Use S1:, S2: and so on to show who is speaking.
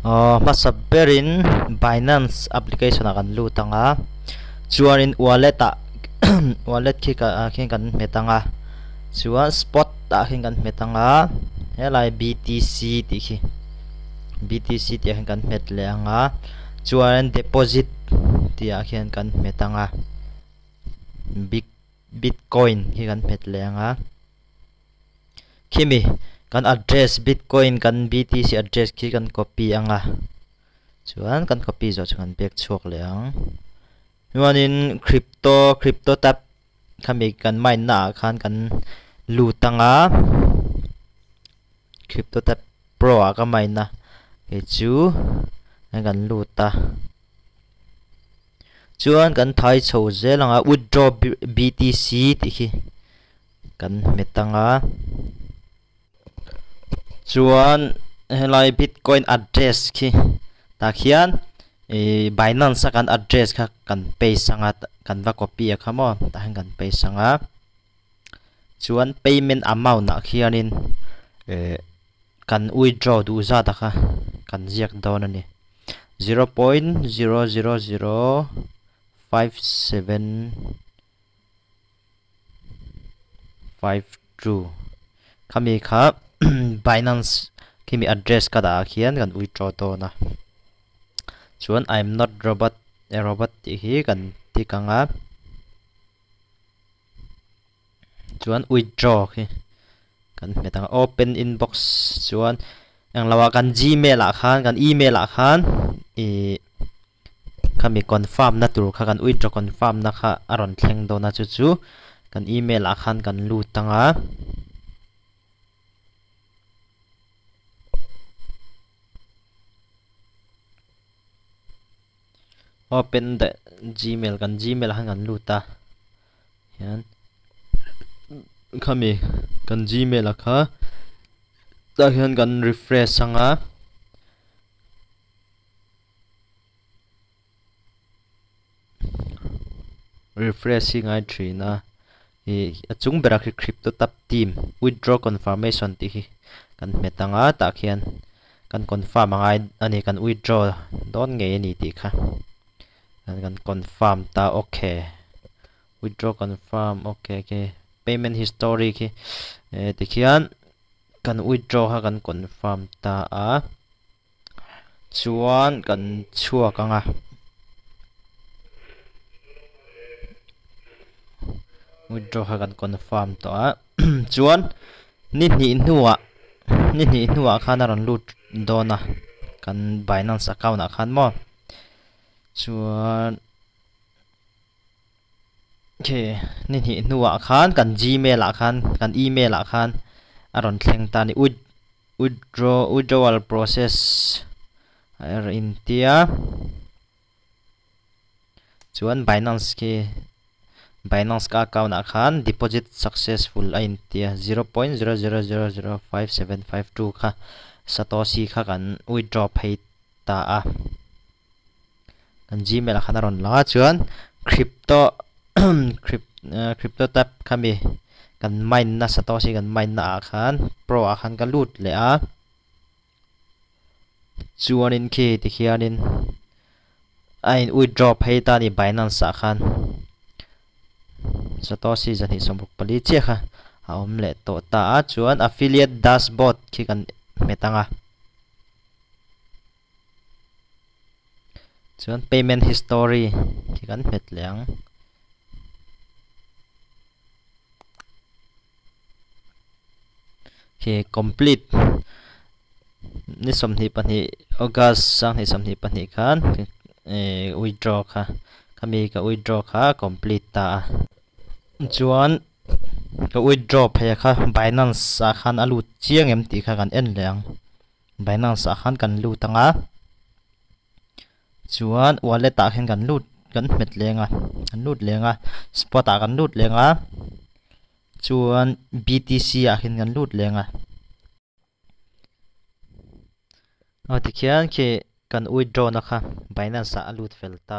S1: masaberin Binance application akan lutanga chuanin wallet a wallet khi kan metanga chuan spot ta khi kan metanga helai BTC ti khi BTC ti kan met leanga chuan deposit ti khian kan metanga Bitcoin khi kan met leanga kimi kan address Bitcoin kan BTC address khi kan copy anga chuan kan copy zo chuan back chuak leang nuanin crypto tab kami kan mine na khan kan lutanga crypto tab pro ka mine na ke chu kan luta chuan kan thai chho zelanga withdraw BTC ti khi kan metanga chuan helai Bitcoin address khi ta khian Binance kan address kha kan paste sanga kan va copy a khamo ta kan paste sanga chuan payment amount na khianin kan withdraw du za ta kha kan ziak don ani 0.0005752 kami kha Binance kimi address kada khian kan withdraw to na chuan I'm not robot ti hi kan tikanga chuan withdraw khi kan metang open inbox chuan ang lawa kan Gmail a khan kan email a khan kami confirm na tur kha kan withdraw confirm na kha aron thleng do na chu kan email a khan kan lutanga open the Gmail kan Gmail han kan luta yan kami kan Gmail kha ta hian kan refresh sanga refreshing ai trina achung berak crypto tab team withdraw confirmation ti hi kan metanga ta khian kan confirm angai ani kan withdraw don nge ni ti kha kan confirm ta okay withdraw confirm okay payment history ki tikhian kan withdraw ha kan confirm ta a chuan kan chuak anga withdraw ha kan confirm to a chuan ni nuwa khan aron lut dona kan Binance account a khan mo chuan ni nuwa khan kan Gmail a khan kan email a khan aron thleng ta ni withdrawal process in tia chuan Binance ka account a khan deposit successful in tia 0.0005752 kha satoshi kha kan withdraw phei ta a kan Gmail khan aron la chuan crypto tab kami kan mine na satoshi kan mine na khan pro a khan kan lut le a chuanin khi ti khianin ai withdraw phei ta ni Binance a khan satoshi zani somruk pali che kha aom le to ta a chuan affiliate dashboard khi kan metanga chuan payment history khi kan met leang complete ni somni pani August sang ni somni pani khan withdraw kha kami ka withdraw kha complete ta chuan ka withdraw phei kha Binance a khan alut chiang em ti kha kan en leang Binance a khan kan lutanga chuan wallet a khan kan lut kan met lenga spot a kan lut lenga chuan BTC a khan kan lut lenga tikhian ke kan withdraw na kha Binance a lut fel ta